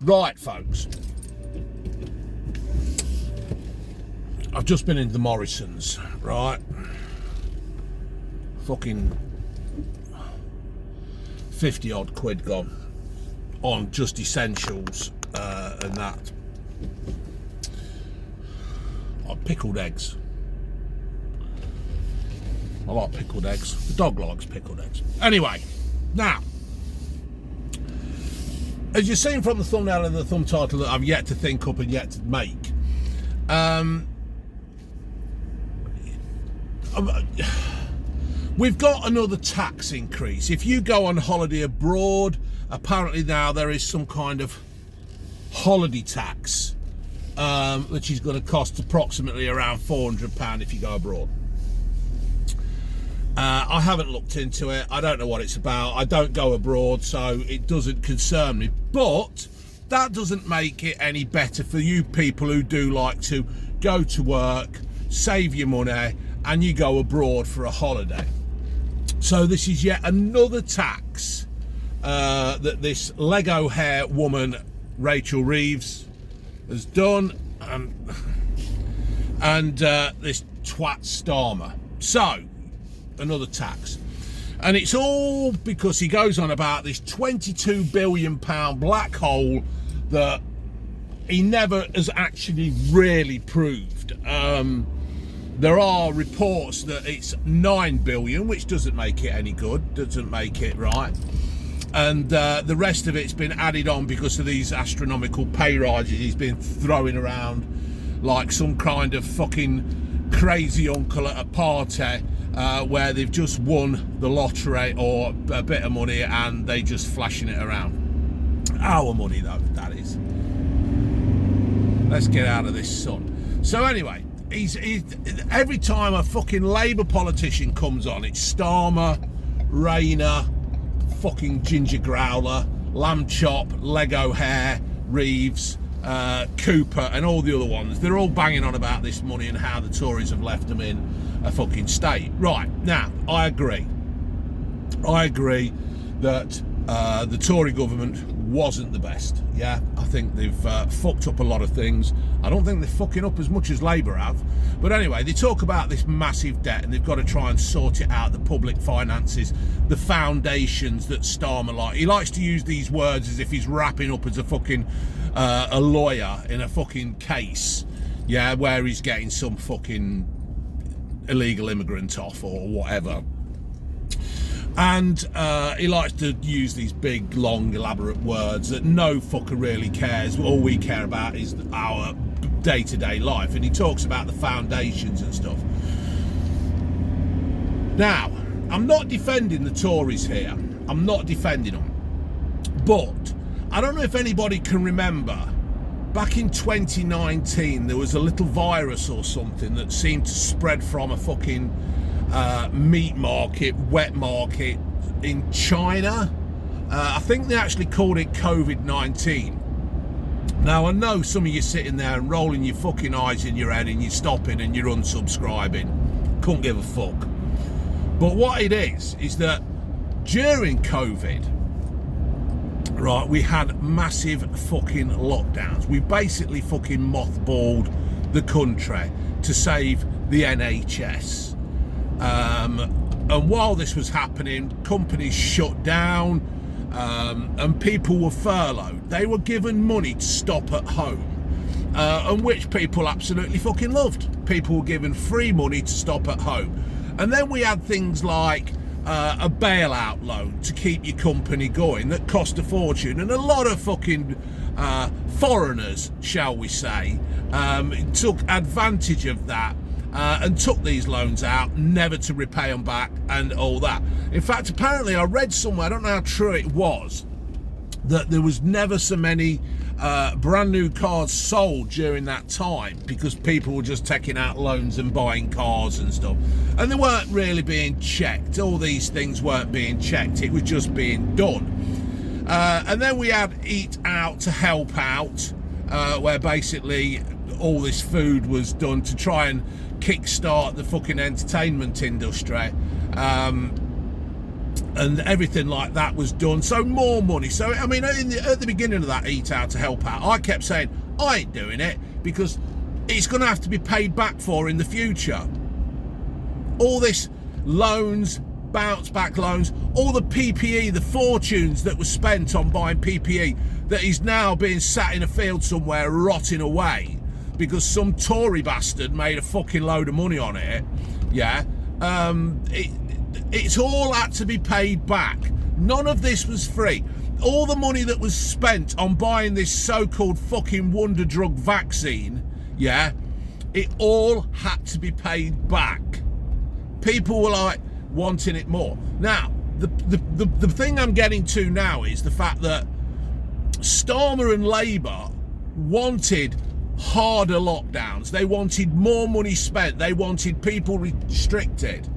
Right, folks. I've just been into the Morrisons, right? Fucking 50 odd quid gone on just essentials and that. Pickled eggs. I like pickled eggs. The dog likes pickled eggs. Anyway, now, as you've seen from the thumbnail and the thumb title that I've yet to think up and yet to make, we've got another tax increase. If you go on holiday abroad, apparently now there is some kind of holiday tax, which is going to cost approximately around £400 if you go abroad. I haven't looked into it. I don't know what it's about. I don't go abroad, so it doesn't concern me. But that doesn't make it any better for you people who do like to go to work, save your money, and you go abroad for a holiday. So this is yet another tax that this Lego hair woman, Rachel Reeves, has done, and this twat Starmer. So, another tax. And it's all because he goes on about this £22 billion black hole that he never has actually really proved. There are reports that it's 9 billion, which doesn't make it any good, doesn't make it right. And the rest of it's been added on because of these astronomical pay rises he's been throwing around like some kind of fucking crazy uncle at a party where they've just won the lottery or a bit of money and they just flashing it around. Our money though, that is. Let's get out of this sun. So anyway, he's every time a fucking Labour politician comes on, it's Starmer, Rayner, fucking Ginger Growler, Lamb Chop, Lego Hair, Reeves, Cooper, and all the other ones. They're all banging on about this money and how the Tories have left them in a fucking state. Right, now, I agree that the Tory government wasn't the best. Yeah, I think they've fucked up a lot of things. I don't think they're fucking up as much as Labour have. But anyway, they talk about this massive debt and they've got to try and sort it out, the public finances, the foundations that Starmer like. He likes to use these words as if he's wrapping up as a fucking a lawyer in a fucking case, yeah, where he's getting some fucking illegal immigrant off or whatever. And he likes to use these big, long, elaborate words that no fucker really cares. All we care about is our day-to-day life. And he talks about the foundations and stuff. Now, I'm not defending the Tories here. I'm not defending them. But I don't know if anybody can remember, back in 2019, there was a little virus or something that seemed to spread from a fucking meat market, wet market in China. I think they actually called it COVID-19. Now I know some of you sitting there and rolling your fucking eyes in your head and you're stopping and you're unsubscribing. Couldn't give a fuck. But what it is that during COVID, right, we had massive fucking lockdowns. We basically fucking mothballed the country to save the NHS. And while this was happening, companies shut down, and people were furloughed. They were given money to stop at home, and which people absolutely fucking loved. People were given free money to stop at home. And then we had things like a bailout loan to keep your company going that cost a fortune, and a lot of fucking foreigners, shall we say, took advantage of that. And took these loans out, never to repay them back and all that. In fact, apparently I read somewhere, I don't know how true it was, that there was never so many brand new cars sold during that time because people were just taking out loans and buying cars and stuff. And they weren't really being checked. All these things weren't being checked. It was just being done. And then we had Eat Out to Help Out, where basically all this food was done to try and kickstart the fucking entertainment industry. and everything like that was done. So more money. So I mean, at the beginning of that Eat Out to Help Out, I kept saying I ain't doing it because it's going to have to be paid back for in the future. All this loans, bounce back loans, all the PPE, the fortunes that was spent on buying PPE that is now being sat in a field somewhere rotting away because some Tory bastard made a fucking load of money on it. Yeah. It's all had to be paid back. None of this was free. All the money that was spent on buying this so-called fucking wonder drug vaccine, yeah, it all had to be paid back. People were like wanting it more. Now, the thing I'm getting to now is the fact that Starmer and Labour wanted harder lockdowns. They wanted more money spent. They wanted people restricted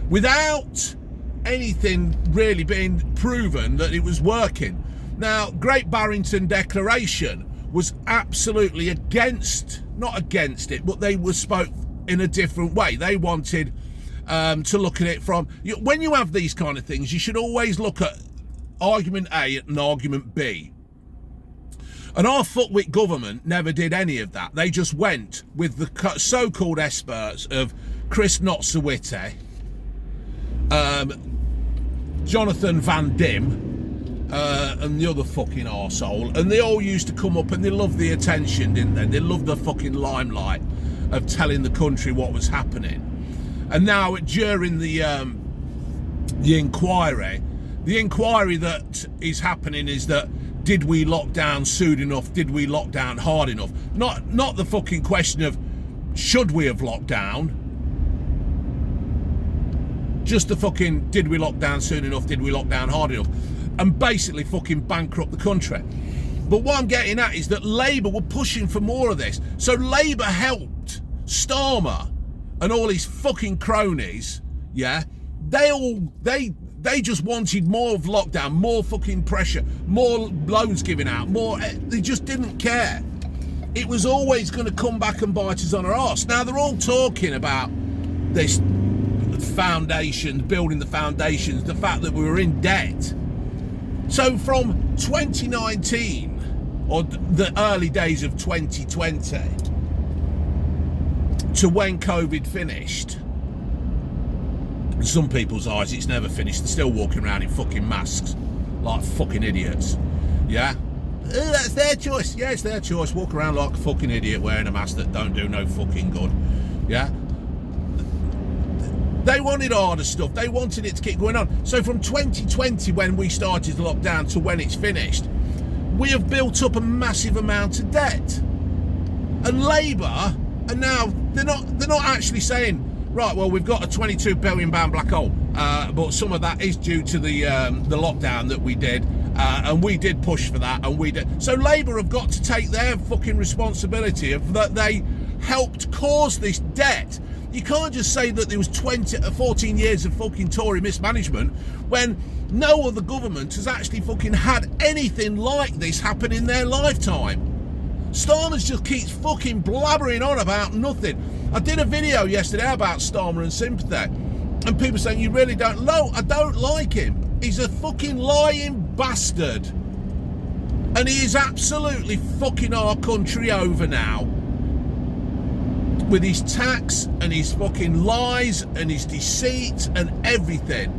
without anything really being proven that it was working. Now, Great Barrington Declaration was absolutely not against it, but they were spoke in a different way. They wanted to look at it from, when you have these kind of things, you should always look at argument A and argument B. And our fuckwit government never did any of that. They just went with the so-called experts of Chris Notsawiti, Jonathan Van Dim, and the other fucking arsehole, and they all used to come up and they loved the attention, didn't they? They loved the fucking limelight of telling the country what was happening. And now during the inquiry that is happening is that, did we lock down soon enough? Did we lock down hard enough? Not the fucking question of should we have locked down. Just the fucking, did we lock down soon enough? Did we lock down hard enough? And basically fucking bankrupt the country. But what I'm getting at is that Labour were pushing for more of this. So Labour helped Starmer and all his fucking cronies, yeah? They just wanted more of lockdown, more fucking pressure, more loans given out, more. They just didn't care. It was always going to come back and bite us on our arse. Now they're all talking about this foundations, building the foundations, the fact that we were in debt. So from 2019 or the early days of 2020 to when COVID finished, in some people's eyes it's never finished. They're still walking around in fucking masks like fucking idiots. Yeah, that's their choice. Yeah, it's their choice. Walk around like a fucking idiot wearing a mask that don't do no fucking good. Yeah, they wanted harder stuff. They wanted it to keep going on. So from 2020, when we started the lockdown, to when it's finished, we have built up a massive amount of debt. And Labour, and now they're not actually saying, right, well, we've got a £22 billion black hole, but some of that is due to the lockdown that we did, and we did push for that, and we did. So Labour have got to take their fucking responsibility of that they helped cause this debt. You can't just say that there was 14 years of fucking Tory mismanagement when no other government has actually fucking had anything like this happen in their lifetime. Starmer just keeps fucking blabbering on about nothing. I did a video yesterday about Starmer and sympathy, and people saying, you really don't? No, I don't like him. He's a fucking lying bastard, and he is absolutely fucking our country over now with his tax and his fucking lies and his deceit and everything.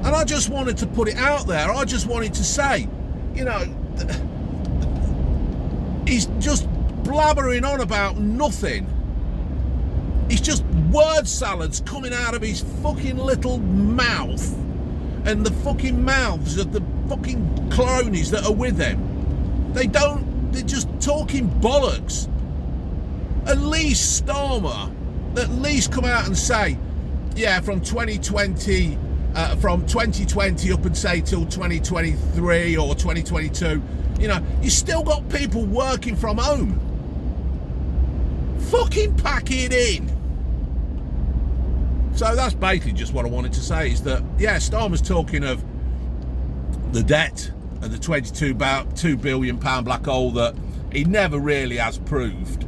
And I just wanted to put it out there. I just wanted to say, you know, he's just blabbering on about nothing. It's just word salads coming out of his fucking little mouth and the fucking mouths of the fucking cronies that are with him. They're just talking bollocks. At least Starmer, at least come out and say, yeah, from 2020 up and say till 2023 or 2022, you know, you still got people working from home. Fucking pack it in. So that's basically just what I wanted to say, is that, yeah, Starmer's talking of the debt and the £22 billion black hole that he never really has proved.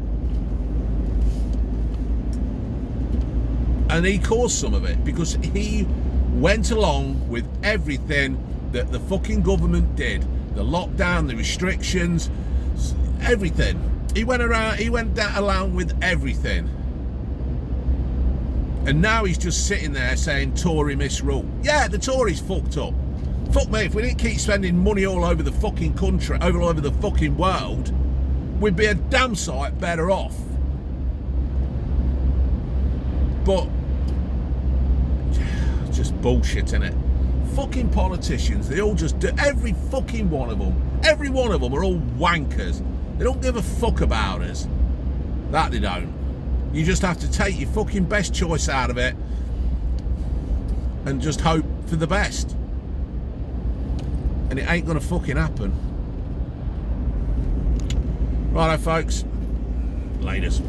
And he caused some of it because he went along with everything that the fucking government did. The lockdown, the restrictions, everything. He went along with everything. And now he's just sitting there saying Tory misrule. Yeah, the Tories fucked up. Fuck me, if we didn't keep spending money all over the fucking country, all over the fucking world, we'd be a damn sight better off. But just bullshit, innit? Fucking politicians, they all just do, every fucking one of them are all wankers. They don't give a fuck about us. That they don't. You just have to take your fucking best choice out of it and just hope for the best. And it ain't gonna fucking happen. Righto, folks. Laters.